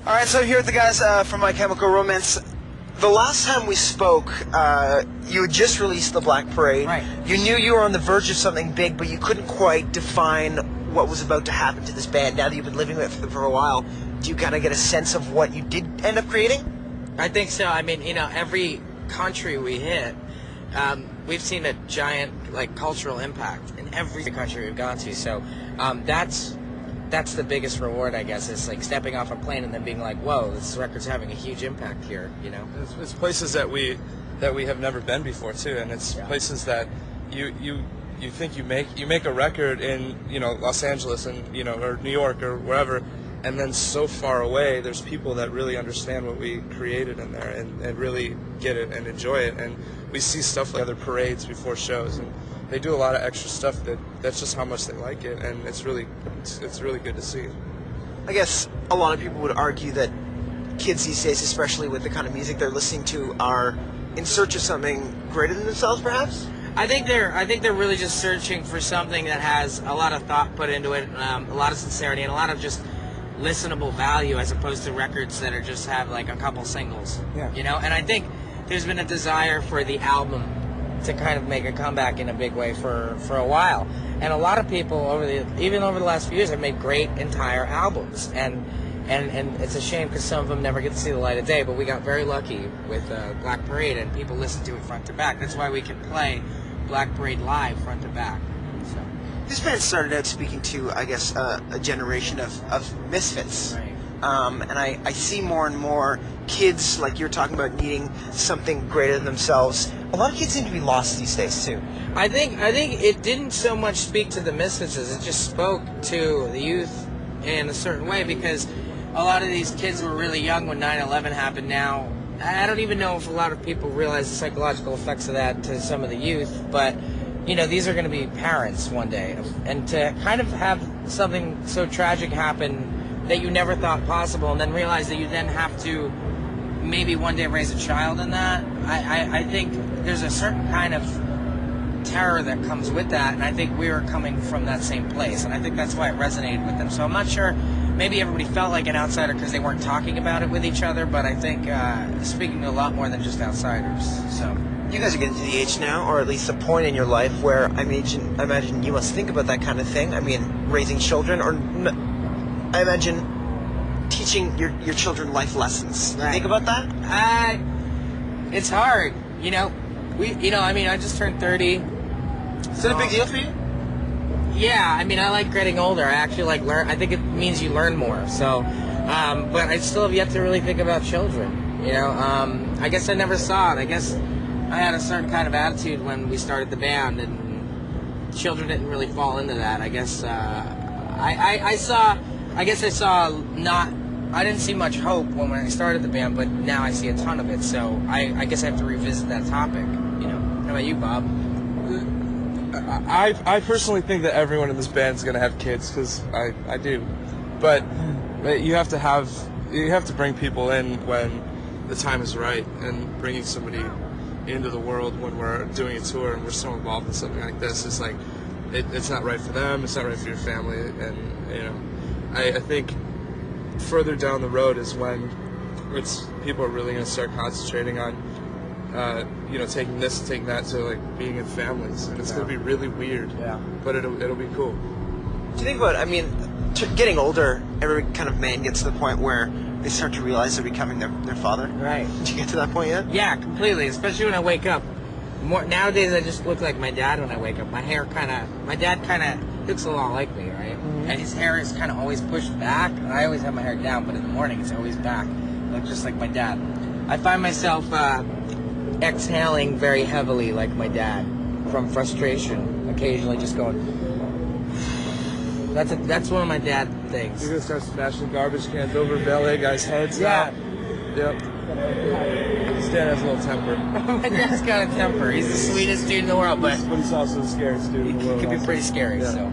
All right, so I'm here with the guys from My Chemical Romance. The last time we spoke, you had just released The Black Parade. Right. You knew you were on the verge of something big, but you couldn't quite define what was about to happen to this band. Now that you've been living with it for a while, do you kind of get a sense of what you did end up creating? I think so. I mean, every country we hit, we've seen a giant, cultural impact in every country we've gone to. So that's the biggest reward, I guess, is stepping off a plane and then being like, whoa, this record's having a huge impact here, It's places that we have never been before too, and it's places that you think you make a record in Los Angeles and or New York or wherever, and then so far away there's people that really understand what we created in there and really get it and enjoy it, and we see stuff like other parades before shows, and they do a lot of extra stuff that's just how much they like it, and it's really good to see. I guess a lot of people would argue that kids these days, especially with the kind of music they're listening to, are in search of something greater than themselves, perhaps? I think they're really just searching for something that has a lot of thought put into it, a lot of sincerity, and a lot of just listenable value, as opposed to records that are just have a couple singles. Yeah. And I think there's been a desire for the album to kind of make a comeback in a big way for a while, and a lot of people even over the last few years have made great entire albums, and it's a shame because some of them never get to see the light of day, but we got very lucky with Black Parade, and people listen to it front to back. That's why we can play Black Parade live front to back. So This band started out speaking to, I guess, a generation of misfits. right. And I see more and more kids, like you're talking about, needing something greater than themselves. A lot of kids seem to be lost these days, too. I think it didn't so much speak to the misfits as it just spoke to the youth in a certain way, because a lot of these kids were really young when 9/11 happened. Now, I don't even know if a lot of people realize the psychological effects of that to some of the youth, but these are going to be parents one day, and to kind of have something so tragic happen that you never thought possible, and then realize that you then have to maybe one day raise a child in that, I think there's a certain kind of terror that comes with that, and I think we were coming from that same place, and I think that's why it resonated with them. So I'm not sure, maybe everybody felt like an outsider because they weren't talking about it with each other, but I think speaking to a lot more than just outsiders. So You guys are getting to the age now, or at least a point in your life where I imagine you must think about that kind of thing. I mean, raising children, or I imagine teaching your children life lessons. You think about that? It's hard, I just turned 30. Is that a big deal for you? Yeah, I like getting older. I actually I think it means you learn more. So, but I still have yet to really think about children. I guess I never saw it. I guess I had a certain kind of attitude when we started the band, and children didn't really fall into that. I guess I didn't see much hope when I started the band, but now I see a ton of it. So I guess I have to revisit that topic. How about you, Bob? I personally think that everyone in this band is going to have kids, because I do, but you have to bring people in when the time is right, and bringing somebody into the world when we're doing a tour and we're so involved in something like this is it's not right for them, it's not right for your family, and I think further down the road is when people are really going to start concentrating on taking this and taking that to being in families, and it's going to be really weird. Yeah. But it'll be cool. Do you think about, getting older, every kind of man gets to the point where they start to realize they're becoming their father? Right. Did you get to that point yet? Yeah, completely. Especially when I wake up. Nowadays, I just look like my dad when I wake up. My dad kind of looks a lot like me, right? Mm-hmm. And his hair is kind of always pushed back. I always have my hair down, but in the morning it's always back. I look just like my dad. I find myself exhaling very heavily like my dad from frustration. Occasionally just going... That's one of my dad things. You're gonna start smashing garbage cans over ballet guys' heads. Yeah. Yep. Stan has a little temper. My dad's got a temper. He's the sweetest dude in the world, but he's also the scariest dude in the world. He could be pretty scary. Yeah. So.